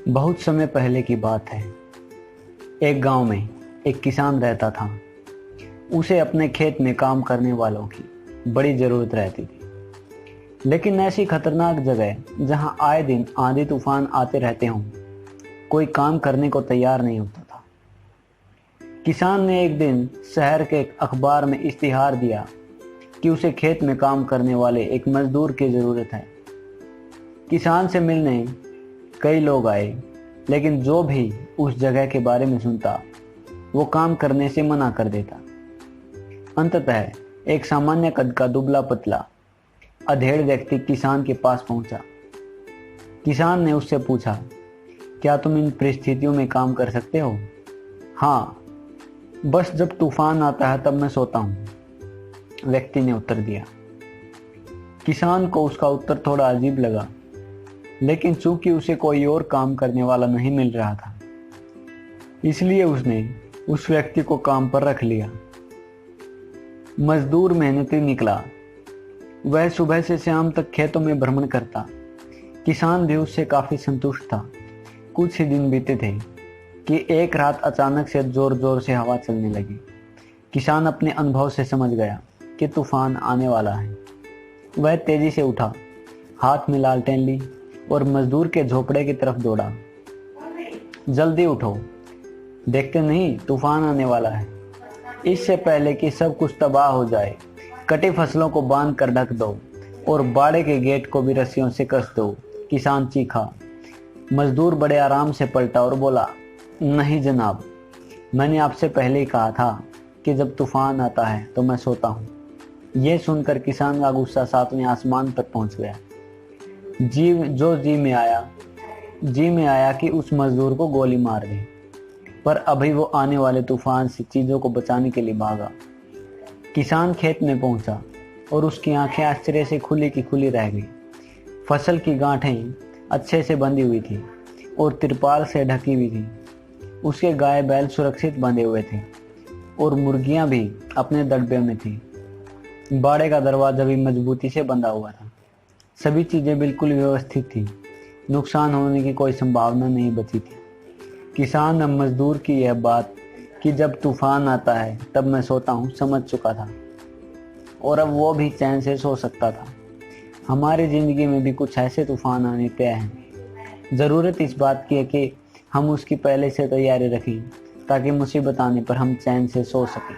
बहुत समय पहले की बात है। एक गांव में एक किसान रहता था। उसे अपने खेत में काम करने वालों की बड़ी ज़रूरत रहती थी, लेकिन ऐसी खतरनाक जगह जहां आए दिन आंधी तूफान आते रहते हों, कोई काम करने को तैयार नहीं होता था। किसान ने एक दिन शहर के एक अखबार में इश्तिहार दिया कि उसे खेत में काम करने वाले एक मजदूर की ज़रूरत है। किसान से मिलने कई लोग आए, लेकिन जो भी उस जगह के बारे में सुनता वो काम करने से मना कर देता। अंततः एक सामान्य कद का दुबला पतला अधेड़ व्यक्ति किसान के पास पहुंचा। किसान ने उससे पूछा, क्या तुम इन परिस्थितियों में काम कर सकते हो? हाँ, बस जब तूफान आता है तब मैं सोता हूँ, व्यक्ति ने उत्तर दिया। किसान को उसका उत्तर थोड़ा अजीब लगा, लेकिन चूंकि उसे कोई और काम करने वाला नहीं मिल रहा था, इसलिए उसने उस व्यक्ति को काम पर रख लिया। मजदूर मेहनती निकला। वह सुबह से शाम तक खेतों में भ्रमण करता। किसान भी उससे काफी संतुष्ट था। कुछ ही दिन बीते थे कि एक रात अचानक से जोर जोर से हवा चलने लगी। किसान अपने अनुभव से समझ गया कि तूफान आने वाला है। वह तेजी से उठा, हाथ में लालटेन ली और मजदूर के झोपड़े की तरफ दौड़ा। जल्दी उठो, देखते नहीं तूफान आने वाला है। इससे पहले कि सब कुछ तबाह हो जाए, कटी फसलों को बांध कर ढक दो और बाड़े के गेट को भी रस्सियों से कस दो, किसान चीखा। मजदूर बड़े आराम से पलटा और बोला, नहीं जनाब, मैंने आपसे पहले ही कहा था कि जब तूफान आता है तो मैं सोता हूँ। यह सुनकर किसान का गुस्सा सातवें आसमान पर पहुंच गया। जी में आया कि उस मजदूर को गोली मार दे, पर अभी वो आने वाले तूफान से चीजों को बचाने के लिए भागा। किसान खेत में पहुंचा और उसकी आंखें आश्चर्य से खुली की खुली रह गई। फसल की गांठें अच्छे से बंधी हुई थी और तिरपाल से ढकी हुई थी। उसके गाय बैल सुरक्षित बंधे हुए थे और मुर्गियां भी अपने दड़बे में थी। बाड़े का दरवाजा भी मजबूती से बंधा हुआ था। सभी चीजें बिल्कुल व्यवस्थित थी। नुकसान होने की कोई संभावना नहीं बची थी। किसान अब मजदूर की यह बात कि जब तूफान आता है तब मैं सोता हूँ समझ चुका था, और अब वो भी चैन से सो सकता था। हमारी जिंदगी में भी कुछ ऐसे तूफान आने तय हैं। ज़रूरत इस बात की है कि हम उसकी पहले से तैयारी रखें, ताकि मुसीबत आने पर हम चैन से सो सकें।